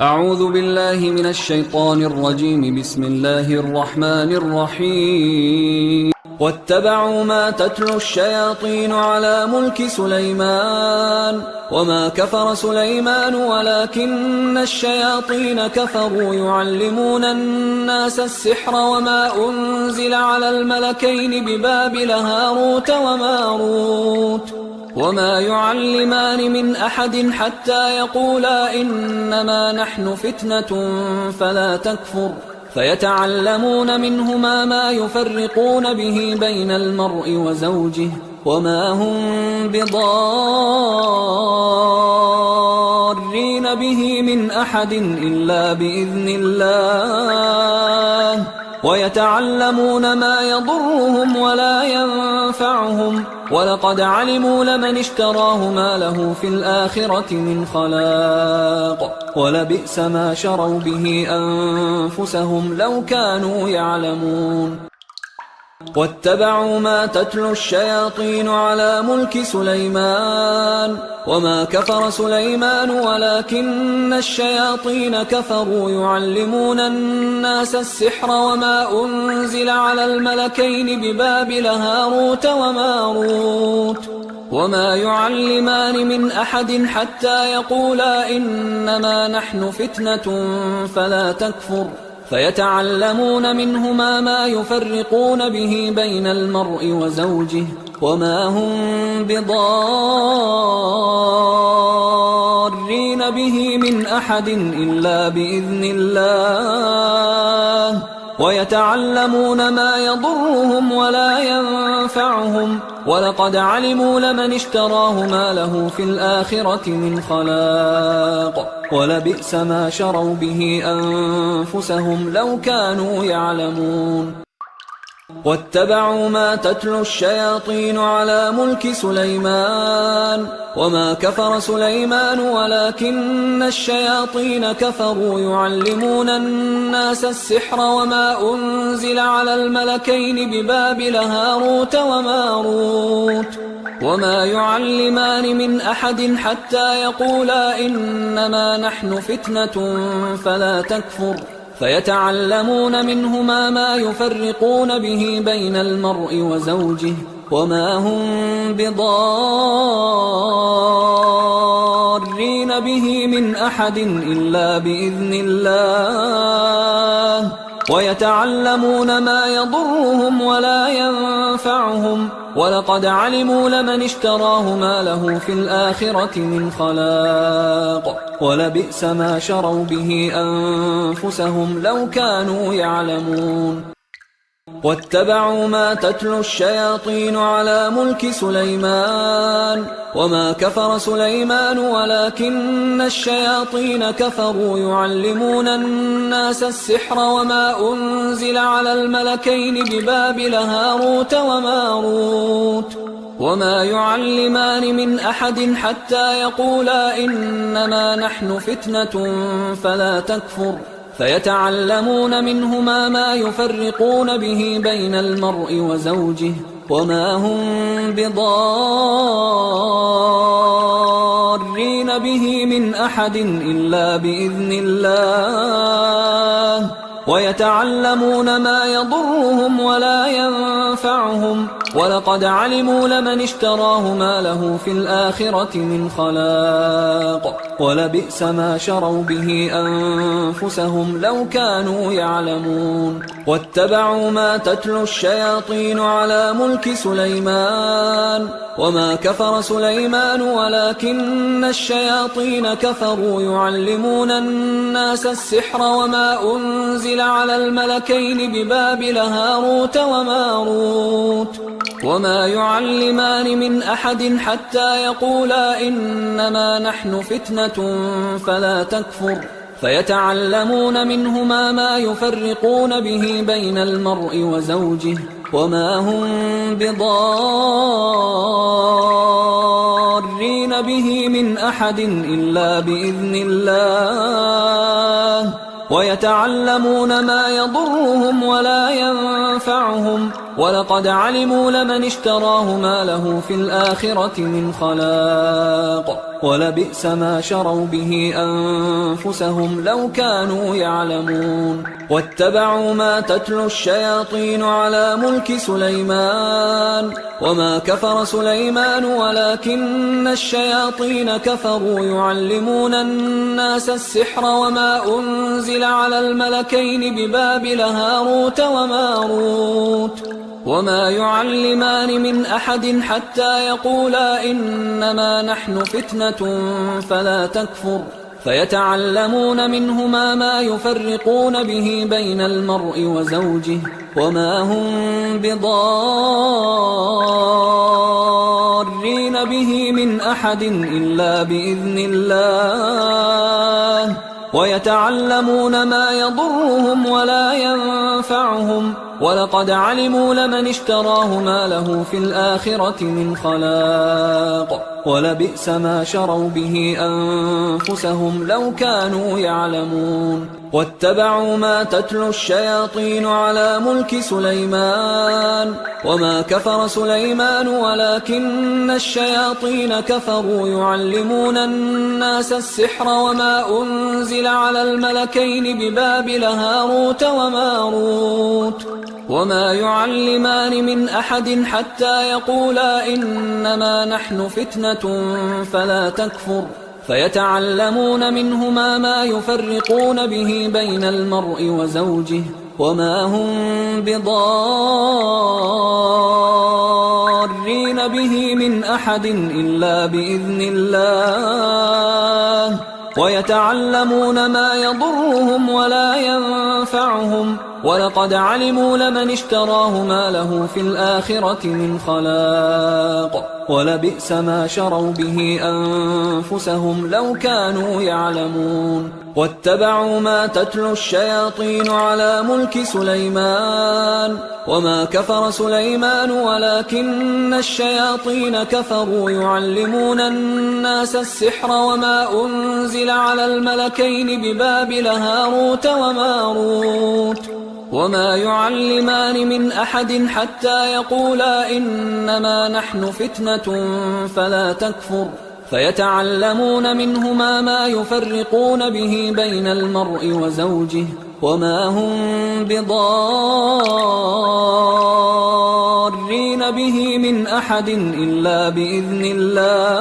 أعوذ بالله من الشيطان الرجيم. بسم الله الرحمن الرحيم. واتبعوا ما تتلو الشياطين على ملك سليمان وما كفر سليمان ولكن الشياطين كفروا يعلمون الناس السحر وما أنزل على الملكين ببابل هاروت وماروت وما يعلمان من أحد حتى يقولا إنما نحن فتنة فلا تكفر فيتعلمون منهما ما يفرقون به بين المرء وزوجه وما هم بضارين به من أحد إلا بإذن الله ويتعلمون ما يضرهم ولا ينفعهم ولقد علموا لمن اشتراه ما له في الآخرة من خلاق ولبئس ما شروا به أنفسهم لو كانوا يعلمون. واتبعوا ما تتلو الشياطين على ملك سليمان وما كفر سليمان ولكن الشياطين كفروا يعلمون الناس السحر وما أنزل على الملكين ببابل هاروت وماروت وما يعلمان من أحد حتى يقولا إنما نحن فتنة فلا تكفر فيتعلمون منهما ما يفرقون به بين المرء وزوجه وما هم بضارين به من أحد إلا بإذن الله ويتعلمون ما يضرهم ولا ينفعهم ولقد علموا لمن اشتراه ما له في الآخرة من خلاق ولبئس ما شروا به أنفسهم لو كانوا يعلمون. واتبعوا ما تتلو الشياطين على ملك سليمان وما كفر سليمان ولكن الشياطين كفروا يعلمون الناس السحر وما أنزل على الملكين ببابل هاروت وماروت وما يعلمان من أحد حتى يقولا إنما نحن فتنة فلا تكفر فيتعلمون منهما ما يفرقون به بين المرء وزوجه وما هم بضارين به من أحد إلا بإذن الله ويتعلمون ما يضرهم ولا ينفعهم ولقد علموا لمن اشتراه ما له في الآخرة من خلاق ولبئس ما شروا به أنفسهم لو كانوا يعلمون. واتبعوا ما تتلو الشياطين على ملك سليمان وما كفر سليمان ولكن الشياطين كفروا يعلمون الناس السحر وما أنزل على الملكين ببابل هاروت وماروت وما يعلمان من أحد حتى يقولا إنما نحن فتنة فلا تكفر فيتعلمون منهما ما يفرقون به بين المرء وزوجه وما هم بضارين به من أحد إلا بإذن الله ويتعلمون ما يضرهم ولا ينفعهم ولقد علموا لمن اشتراه ما له في الآخرة من خلاق ولبئس ما شروا به أنفسهم لو كانوا يعلمون. واتبعوا ما تتلو الشياطين على ملك سليمان وما كفر سليمان ولكن الشياطين كفروا يعلمون الناس السحر وما أنزل على الملكين ببابل هاروت وماروت وما يعلمان من أحد حتى يقولا إنما نحن فتنة فلا تكفر فيتعلمون منهما ما يفرقون به بين المرء وزوجه وما هم بضارين به من أحد إلا بإذن الله ويتعلمون ما يضرهم ولا ينفعهم ولقد علموا لمن اشتراه ما له في الآخرة من خلاق ولبئس ما شروا به أنفسهم لو كانوا يعلمون واتبعوا ما تتلو الشياطين على ملك سليمان وما كفر سليمان ولكن الشياطين كفروا يعلمون الناس السحر وما أنزل على الملكين ببابل هاروت وماروت وما يعلمان من أحد حتى يقولا إنما نحن فتنة فلا تكفر فيتعلمون منهما ما يفرقون به بين المرء وزوجه وما هم بضارين به من أحد إلا بإذن الله ويتعلمون ما يضرهم ولا ينفعهم ولقد علموا لمن اشتراه ما له في الآخرة من خلاق ولبئس ما شروا به أنفسهم لو كانوا يعلمون واتبعوا ما تتلو الشياطين على ملك سليمان وما كفر سليمان ولكن الشياطين كفروا يعلمون الناس السحر وما أنزل على الملكين ببابل هاروت وماروت وما يعلمان من أحد حتى يقولا إنما نحن فتنة فلا تكفر فيتعلمون منهما ما يفرقون به بين المرء وزوجه وما هم بضارين به من أحد إلا بإذن الله ويتعلمون ما يضرهم ولا ينفعهم ولقد علموا لمن اشتراه ما له في الآخرة من خلاق ولبئس ما شروا به أنفسهم لو كانوا يعلمون واتبعوا ما تتلو الشياطين على ملك سليمان وما كفر سليمان ولكن الشياطين كفروا يعلمون الناس السحر وما أنزل على الملكين ببابل هاروت وماروت وما يعلمان من أحد حتى يقولا إنما نحن فتنة فلا تكفر فيتعلمون منهما ما يفرقون به بين المرء وزوجه وما هم بضارين به من أحد إلا بإذن الله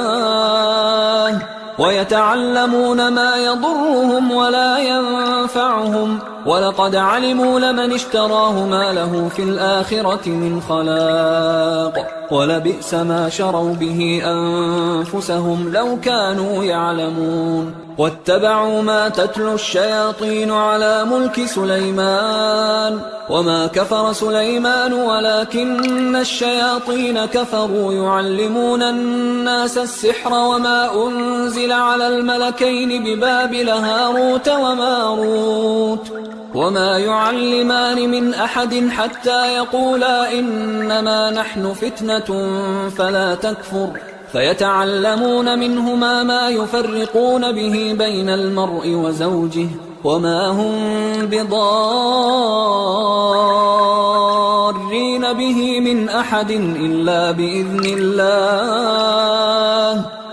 ويتعلمون ما يضرهم ولا ينفعهم ولقد علموا لمن اشتراه ما له في الآخرة من خلاق ولبئس ما شروا به أنفسهم لو كانوا يعلمون واتبعوا ما تتلو الشياطين على ملك سليمان وما كفر سليمان ولكن الشياطين كفروا يعلمون الناس السحر وما أنزل على الملكين ببابل هاروت وماروت وما يعلمان من أحد حتى يقولا إنما نحن فتنة فلا تكفر فيتعلمون منهما ما يفرقون به بين المرء وزوجه وما هم بضارين به من أحد إلا بإذن الله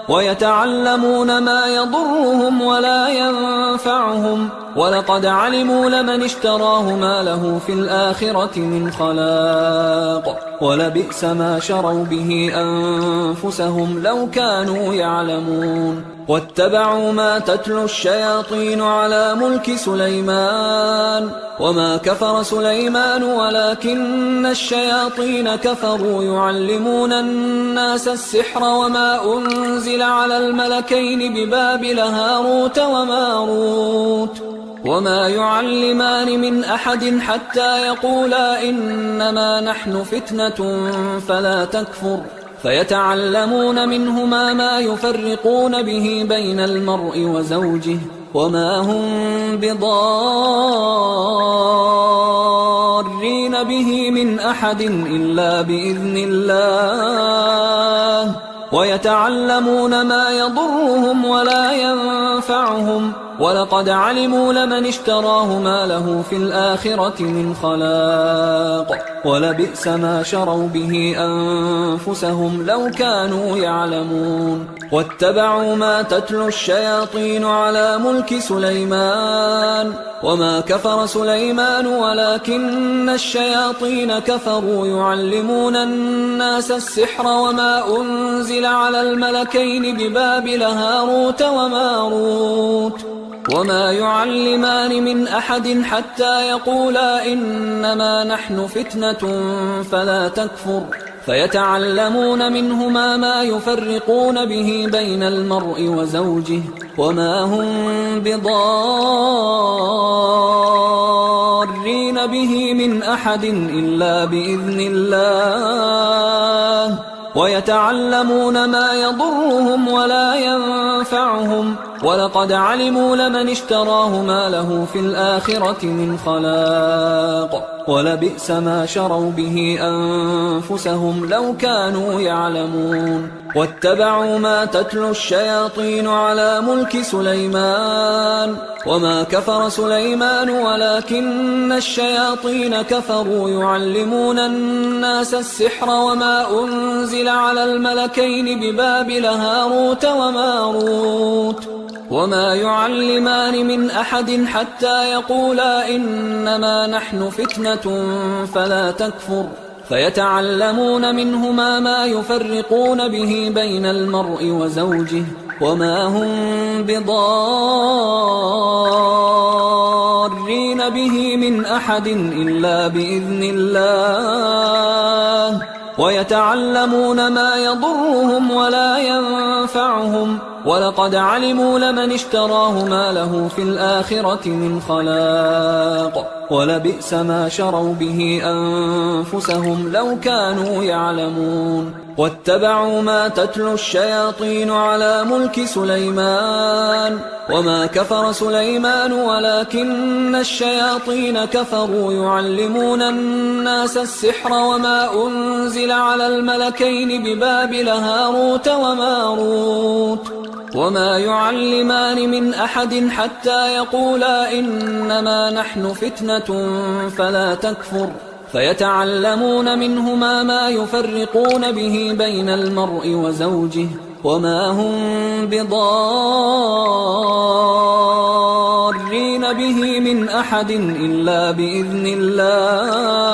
ويتعلمون ما يضرهم ولا ينفعهم ولقد علموا لمن اشتراه ما له في الآخرة من خلاق ولبئس ما شروا به أنفسهم لو كانوا يعلمون واتبعوا ما تتلو الشياطين على ملك سليمان وما كفر سليمان ولكن الشياطين كفروا يعلمون الناس السحر وما أنزل على الملكين ببابل هاروت وماروت وما يعلمان من أحد حتى يقولا إنما نحن فتنة فلا تكفر فيتعلمون منهما ما يفرقون به بين المرء وزوجه وما هم بضارين به من أحد إلا بإذن الله ويتعلمون ما يضرهم ولا ينفعهم ولقد علموا لمن اشتراه ما له في الآخرة من خلاق ولبئس ما شروا به أنفسهم لو كانوا يعلمون واتبعوا ما تتلو الشياطين على ملك سليمان وما كفر سليمان ولكن الشياطين كفروا يعلمون الناس السحر وما أنزل على الملكين ببابل هاروت وماروت وما يعلمان من أحد حتى يقولا إنما نحن فتنة فلا تكفر فيتعلمون منهما ما يفرقون به بين المرء وزوجه وما هم بضارين به من أحد إلا بإذن الله ويتعلمون ما يضرهم ولا ينفعهم ولقد علموا لمن اشتراه ما له في الآخرة من خلاق ولبئس ما شروا به أنفسهم لو كانوا يعلمون واتبعوا ما تتلو الشياطين على ملك سليمان وما كفر سليمان ولكن الشياطين كفروا يعلمون الناس السحر وما أنزل على الملكين ببابل هاروت وماروت وما يعلمان من أحد حتى يقولا إنما نحن فتنة فلا تكفر فيتعلمون منهما ما يفرقون به بين المرء وزوجه وما هم بضارين به من أحد إلا بإذن الله ويتعلمون ما يضرهم ولا ينفعهم ولقد علموا لمن اشتراه ما له في الآخرة من خلاق ولبئس ما شروا به أنفسهم لو كانوا يعلمون واتبعوا ما تتلو الشياطين على ملك سليمان وما كفر سليمان ولكن الشياطين كفروا يعلمون الناس السحر وما أنزل على الملكين ببابل هاروت وماروت وما يعلمان من أحد حتى يقولا إنما نحن فتنة فلا تكفر فيتعلمون منهما ما يفرقون به بين المرء وزوجه وما هم بضارين به من أحد إلا بإذن الله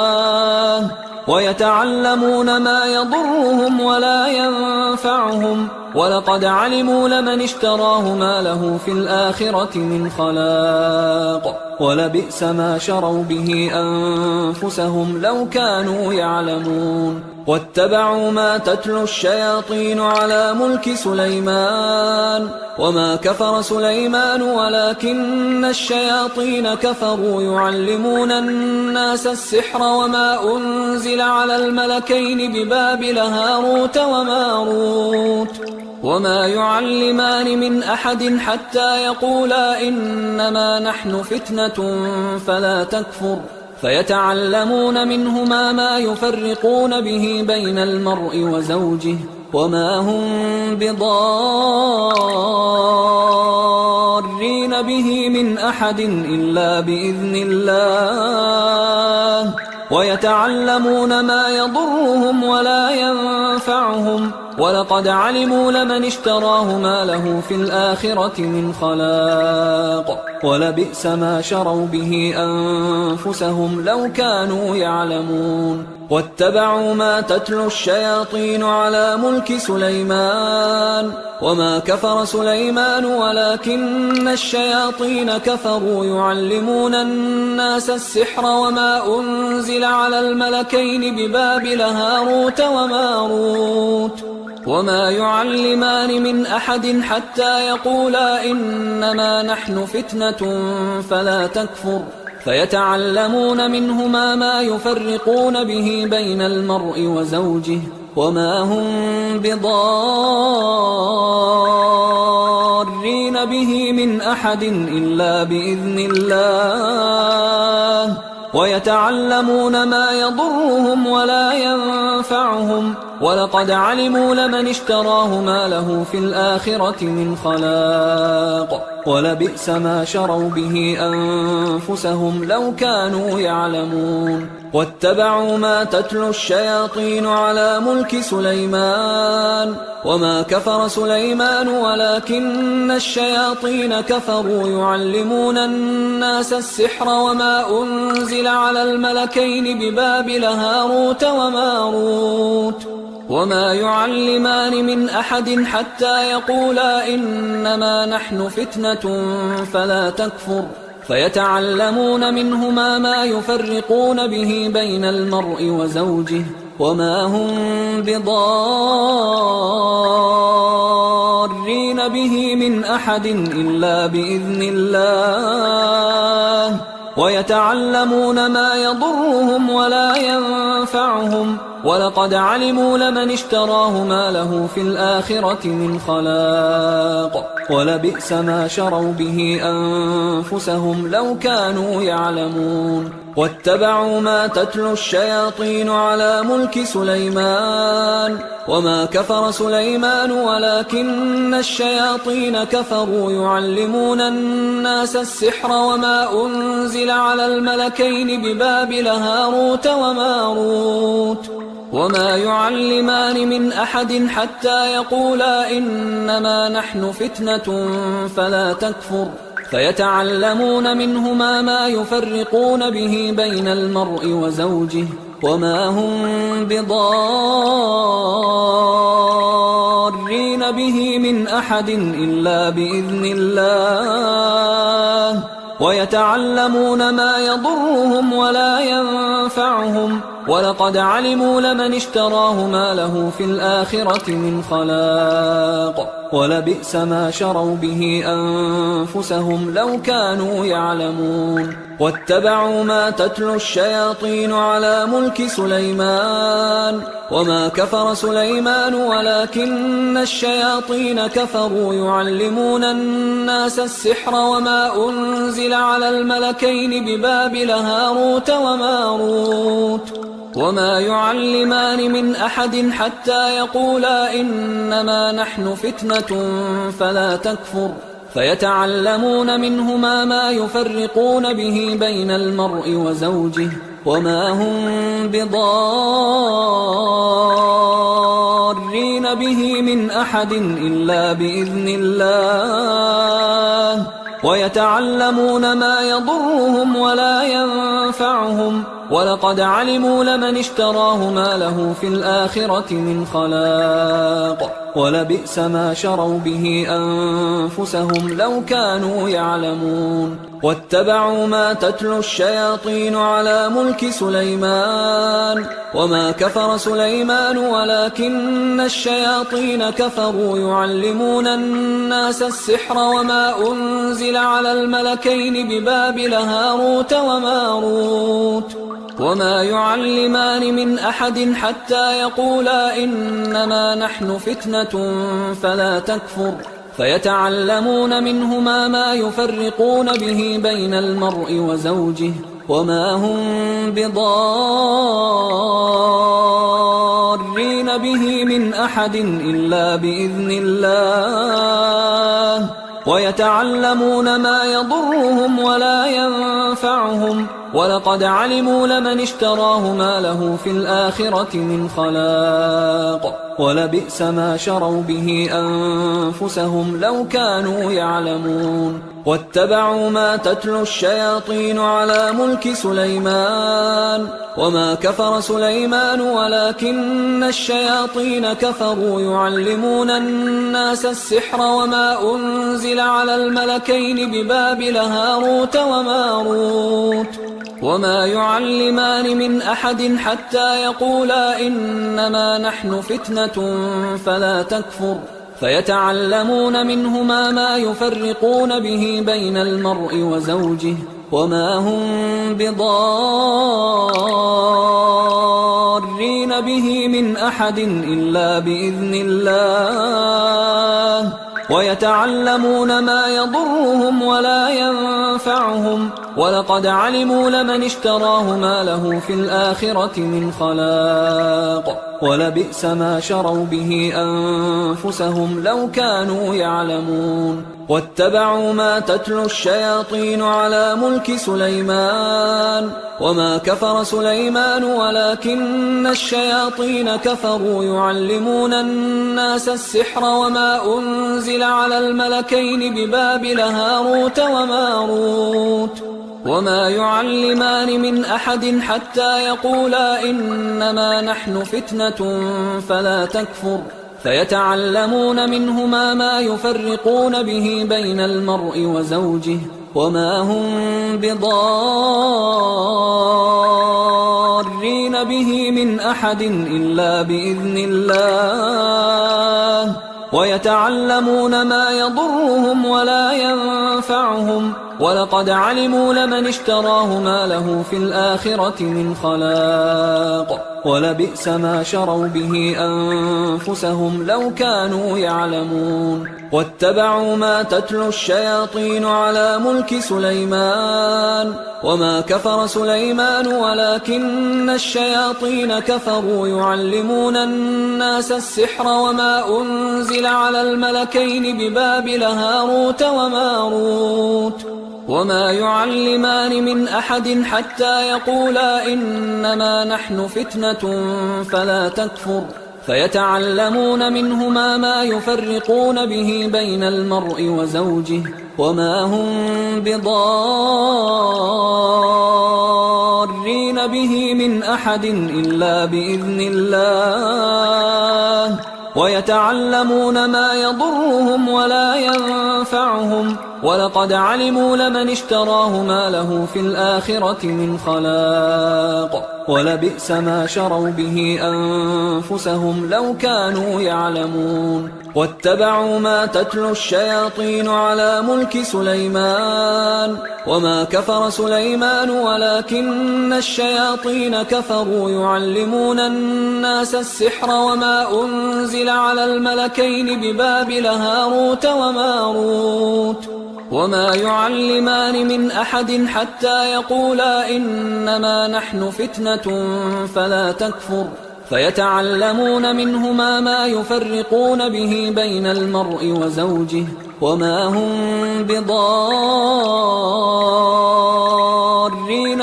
ويتعلمون ما يضرهم ولا ينفعهم ولقد علموا لمن اشتراه ما له في الآخرة من خلاق ولبئس ما شروا به أنفسهم لو كانوا يعلمون واتبعوا ما تتلو الشياطين على ملك سليمان وما كفر سليمان ولكن الشياطين كفروا يعلمون الناس السحر وما أنزل على الملكين ببابل هاروت وماروت وما يعلمان من أحد حتى يقولا إنما نحن فتنة فلا تكفر فيتعلمون منهما ما يفرقون به بين المرء وزوجه وما هم بضارين به من أحد إلا بإذن الله ويتعلمون ما يضرهم ولا ينفعهم ولقد علموا لمن اشتراه ما له في الآخرة من خلاق ولبئس ما شروا به أنفسهم لو كانوا يعلمون واتبعوا ما تتلو الشياطين على ملك سليمان وما كفر سليمان ولكن الشياطين كفروا يعلمون الناس السحر وما أنزل على الملكين ببابل هاروت وماروت وما يعلمان من أحد حتى يقولا إنما نحن فتنة فلا تكفر فيتعلمون منهما ما يفرقون به بين المرء وزوجه وما هم بضارين به من أحد إلا بإذن الله ويتعلمون ما يضرهم ولا ينفعهم ولقد علموا لمن اشتراه ما له في الآخرة من خلاق ولبئس ما شروا به أنفسهم لو كانوا يعلمون واتبعوا ما تتلو الشياطين على ملك سليمان وما كفر سليمان ولكن الشياطين كفروا يعلمون الناس السحر وما أنزل على الملكين ببابل هاروت وماروت وما يعلمان من أحد حتى يقولا إنما نحن فتنة فلا تكفر فيتعلمون منهما ما يفرقون به بين المرء وزوجه وما هم بضارين به من أحد إلا بإذن الله ويتعلمون ما يضرهم ولا ينفعهم ولقد علموا لمن اشتراه ما له في الآخرة من خلاق ولبئس ما شروا به أنفسهم لو كانوا يعلمون واتبعوا ما تتلو الشياطين على ملك سليمان وما كفر سليمان ولكن الشياطين كفروا يعلمون الناس السحر وما أنزل على الملكين ببابل هاروت وماروت وما يعلمان من أحد حتى يقولا إنما نحن فتنة فلا تكفر فيتعلمون منهما ما يفرقون به بين المرء وزوجه وما هم بضارين به من أحد إلا بإذن الله ويتعلمون ما يضرهم ولا ينفعهم ولقد علموا لمن اشتراه ما له في الآخرة من خلاق ولبئس ما شروا به أنفسهم لو كانوا يعلمون واتبعوا ما تتلو الشياطين على ملك سليمان وما كفر سليمان ولكن الشياطين كفروا يعلمون الناس السحر وما أنزل على الملكين ببابل هاروت وماروت وما يعلمان من أحد حتى يقولا إنما نحن فتنة فلا تكفر فيتعلمون منهما ما يفرقون به بين المرء وزوجه وما هم بضارين به من أحد إلا بإذن الله ويتعلمون ما يضرهم ولا ينفعهم ولقد علموا لمن اشتراه ما له في الآخرة من خلاق ولبئس ما شروا به أنفسهم لو كانوا يعلمون واتبعوا ما تتلو الشياطين على ملك سليمان وما كفر سليمان ولكن الشياطين كفروا يعلمون الناس السحر وما أنزل على الملكين ببابل هاروت وماروت وما يعلمان من أحد حتى يقولا إنما نحن فتنة فلا تكفر فيتعلمون منهما ما يفرقون به بين المرء وزوجه وما هم بضارين به من أحد إلا بإذن الله ويتعلمون ما يضرهم ولا ينفعهم ولقد علموا لمن اشتراه ما له في الآخرة من خلاق ولبئس ما شروا به أنفسهم لو كانوا يعلمون واتبعوا ما تتلو الشياطين على ملك سليمان وما كفر سليمان ولكن الشياطين كفروا يعلمون الناس السحر وما أنزل على الملكين ببابل هاروت وماروت وما يعلمان من أحد حتى يقولا إنما نحن فتنة فلا تكفر فيتعلمون منهما ما يفرقون به بين المرء وزوجه وما هم بضارين به من أحد إلا بإذن الله ويتعلمون ما يضرهم ولا ينفعهم ولقد علموا لمن اشتراه ما له في الآخرة من خلاق ولبئس ما شروا به أنفسهم لو كانوا يعلمون واتبعوا ما تتلو الشياطين على ملك سليمان وما كفر سليمان ولكن الشياطين كفروا يعلمون الناس السحر وما أنزل على الملكين ببابل هاروت وماروت وما يعلمان من أحد حتى يقولا إنما نحن فتنة فلا تكفر فيتعلمون منهما ما يفرقون به بين المرء وزوجه وما هم بضارين به من أحد إلا بإذن الله ويتعلمون ما يضرهم ولا ينفعهم ولقد علموا لمن اشتراه ما له في الآخرة من خلاق ولبئس ما شروا به أنفسهم لو كانوا يعلمون واتبعوا ما تتلو الشياطين على ملك سليمان وما كفر سليمان ولكن الشياطين كفروا يعلمون الناس السحر وما أنزل على الملكين ببابل هاروت وماروت وما يعلمان من أحد حتى يقولا إنما نحن فتنة فلا تكفر فيتعلمون منهما ما يفرقون به بين المرء وزوجه وما هم بضارين به من أحد إلا بإذن الله ويتعلمون ما يضرهم ولا ينفعهم ولقد علموا لمن اشتراه ما له في الآخرة من خلاق ولبئس ما شروا به أنفسهم لو كانوا يعلمون واتبعوا ما تتلو الشياطين على ملك سليمان وما كفر سليمان ولكن الشياطين كفروا يعلمون الناس السحر وما أنزل على الملكين ببابل هاروت وماروت وما يعلمان من أحد حتى يقولا إنما نحن فتنة فلا تكفر فيتعلمون منهما ما يفرقون به بين المرء وزوجه وما هم بضارين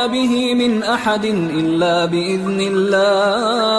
به من أحد إلا بإذن الله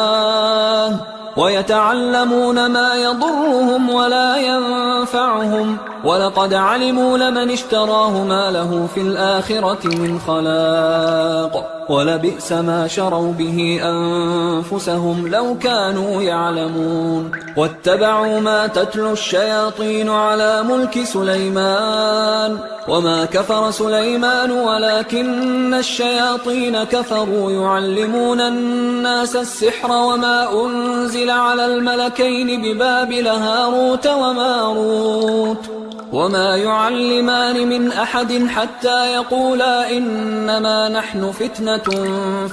ويتعلمون ما يضرهم ولا ينفعهم ولقد علموا لمن اشتراه ما له في الآخرة من خلاق ولبئس ما شروا به أنفسهم لو كانوا يعلمون واتبعوا ما تتلو الشياطين على ملك سليمان وما كفر سليمان ولكن الشياطين كفروا يعلمون الناس السحر وما أنزل على الملكين ببابل هاروت وماروت وما يعلمان من أحد حتى يقولا إنما نحن فتنة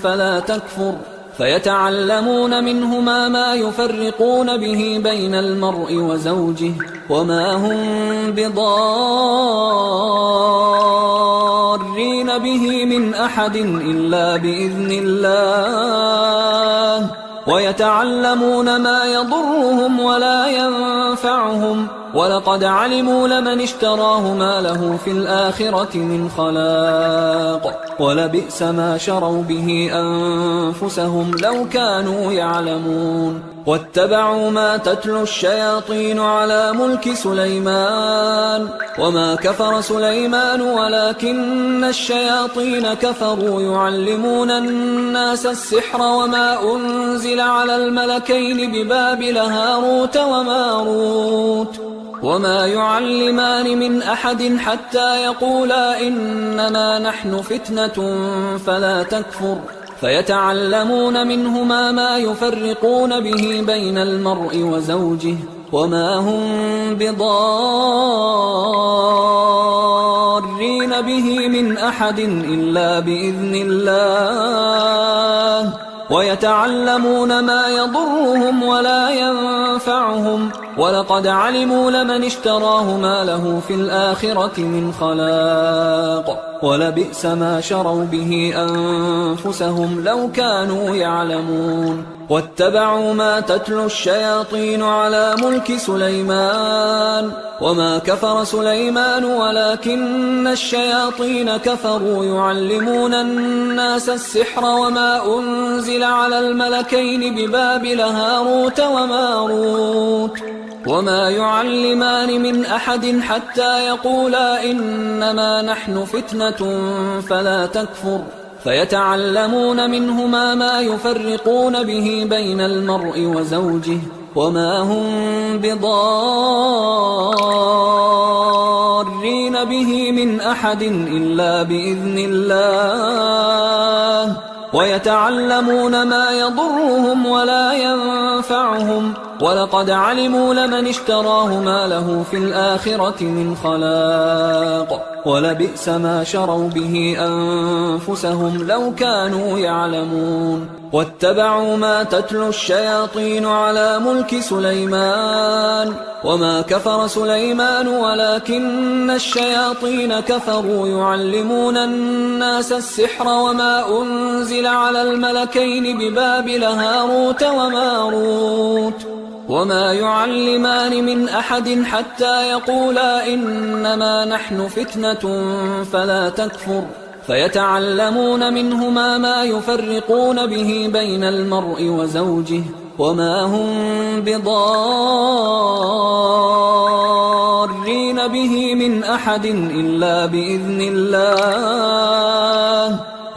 فلا تكفر فيتعلمون منهما ما يفرقون به بين المرء وزوجه وما هم بضارين به من أحد إلا بإذن الله ويتعلمون ما يضرهم ولا ينفعهم ولقد علموا لمن اشتراه ما له في الآخرة من خلاق ولبئس ما شروا به أنفسهم لو كانوا يعلمون واتبعوا ما تتلو الشياطين على ملك سليمان وما كفر سليمان ولكن الشياطين كفروا يعلمون الناس السحر وما أنزل على الملكين ببابل هاروت وماروت وما يعلمان من أحد حتى يقولا إنما نحن فتنة فلا تكفر فيتعلمون منهما ما يفرقون به بين المرء وزوجه وما هم بضارين به من أحد إلا بإذن الله ويتعلمون ما يضرهم ولا ينفعهم ولقد علموا لمن اشتراه ما له في الآخرة من خلاق ولبئس ما شروا به أنفسهم لو كانوا يعلمون واتبعوا ما تتلو الشياطين على ملك سليمان وما كفر سليمان ولكن الشياطين كفروا يعلمون الناس السحر وما أنزل على الملكين ببابل هاروت وماروت وما يعلمان من أحد حتى يقولا إنما نحن فتنة فلا تكفر فيتعلمون منهما ما يفرقون به بين المرء وزوجه وما هم بضارين به من أحد إلا بإذن الله ويتعلمون ما يضرهم ولا ينفعهم ولقد علموا لمن اشتراه ما له في الآخرة من خلاق ولبئس ما شروا به أنفسهم لو كانوا يعلمون واتبعوا ما تتلو الشياطين على ملك سليمان وما كفر سليمان ولكن الشياطين كفروا يعلمون الناس السحر وما أنزل على الملكين ببابل هاروت وماروت وما يعلمان من أحد حتى يقولا إنما نحن فتنة فلا تكفر فيتعلمون منهما ما يفرقون به بين المرء وزوجه وما هم بضارين به من أحد إلا بإذن الله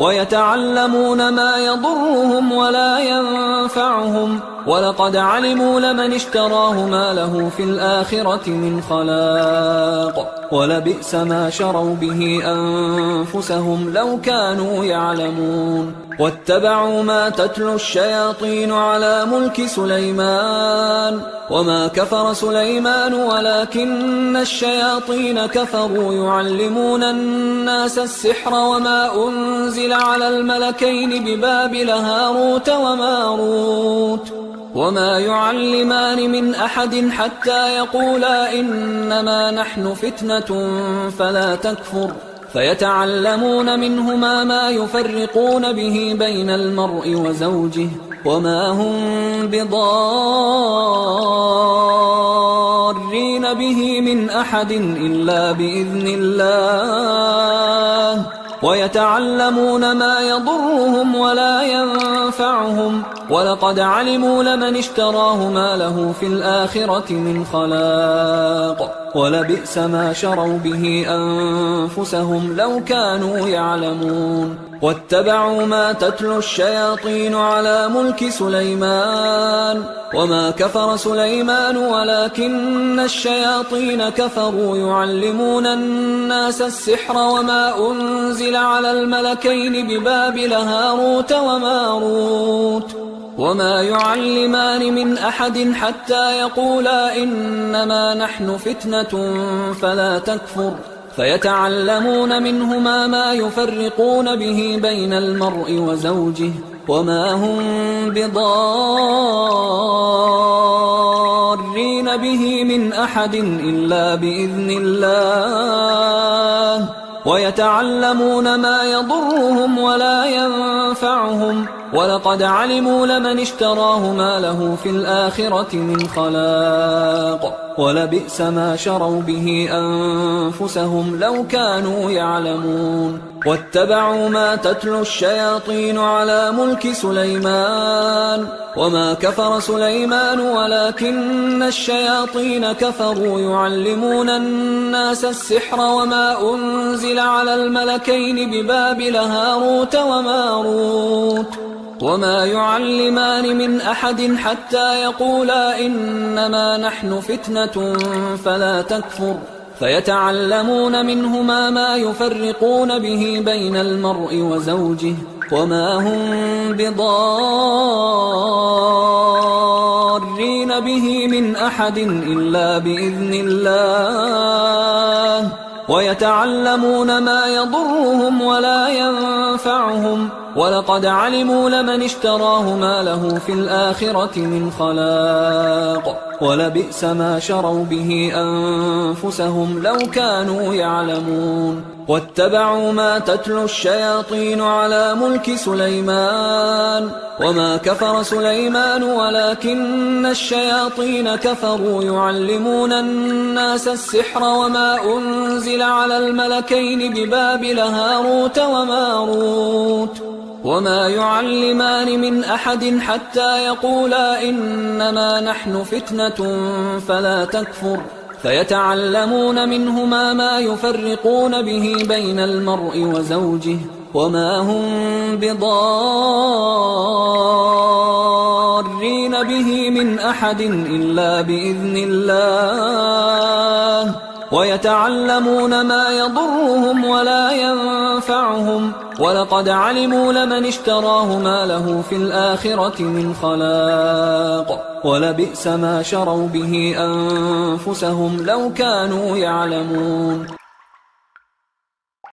ويتعلمون ما يضرهم ولا ينفعهم ولقد علموا لمن اشتراه ما له في الآخرة من خلاق ولبئس ما شروا به أنفسهم لو كانوا يعلمون واتبعوا ما تتلو الشياطين على ملك سليمان وما كفر سليمان ولكن الشياطين كفروا يعلمون الناس السحر وما أنزل على الملكين ببابل هاروت وماروت وما يعلمان من أحد حتى يقولا إنما نحن فتنة فلا تكفر فيتعلمون منهما ما يفرقون به بين المرء وزوجه وما هم بضارين به من أحد إلا بإذن الله ويتعلمون ما يضرهم ولا ينفعهم ولقد علموا لمن اشتراه ما له في الآخرة من خلاق ولبئس ما شروا به أنفسهم لو كانوا يعلمون واتبعوا ما تتلو الشياطين على ملك سليمان وما كفر سليمان ولكن الشياطين كفروا يعلمون الناس السحر وما أنزل على الملكين ببابل هاروت وماروت وما يعلمان من أحد حتى يقولا إنما نحن فتنة فلا تكفر فيتعلمون منهما ما يفرقون به بين المرء وزوجه وما هم بضارين به من أحد إلا بإذن الله ويتعلمون ما يضرهم ولا ينفعهم ولقد علموا لمن اشتراه ما له في الآخرة من خلاق ولبئس ما شروا به أنفسهم لو كانوا يعلمون واتبعوا ما تتلو الشياطين على ملك سليمان وما كفر سليمان ولكن الشياطين كفروا يعلمون الناس السحر وما أنزل على الملكين ببابل هاروت وماروت وما يعلمان من أحد حتى يقولا إنما نحن فتنة فلا تكفر فيتعلمون منهما ما يفرقون به بين المرء وزوجه وما هم بضارين به من أحد إلا بإذن الله ويتعلمون ما يضرهم ولا ينفعهم ولقد علموا لمن اشتراه ما له في الآخرة من خلاق ولبئس ما شروا به أنفسهم لو كانوا يعلمون واتبعوا ما تتلو الشياطين على ملك سليمان وما كفر سليمان ولكن الشياطين كفروا يعلمون الناس السحر وما أنزل على الملكين ببابل هاروت وماروت وما يعلمان من أحد حتى يقولا إنما نحن فتنة فلا تكفر فيتعلمون منهما ما يفرقون به بين المرء وزوجه وما هم بضارين به من أحد إلا بإذن الله ويتعلمون ما يضرهم ولا ينفعهم ولقد علموا لمن اشتراه ما له في الآخرة من خلاق ولبئس ما شروا به أنفسهم لو كانوا يعلمون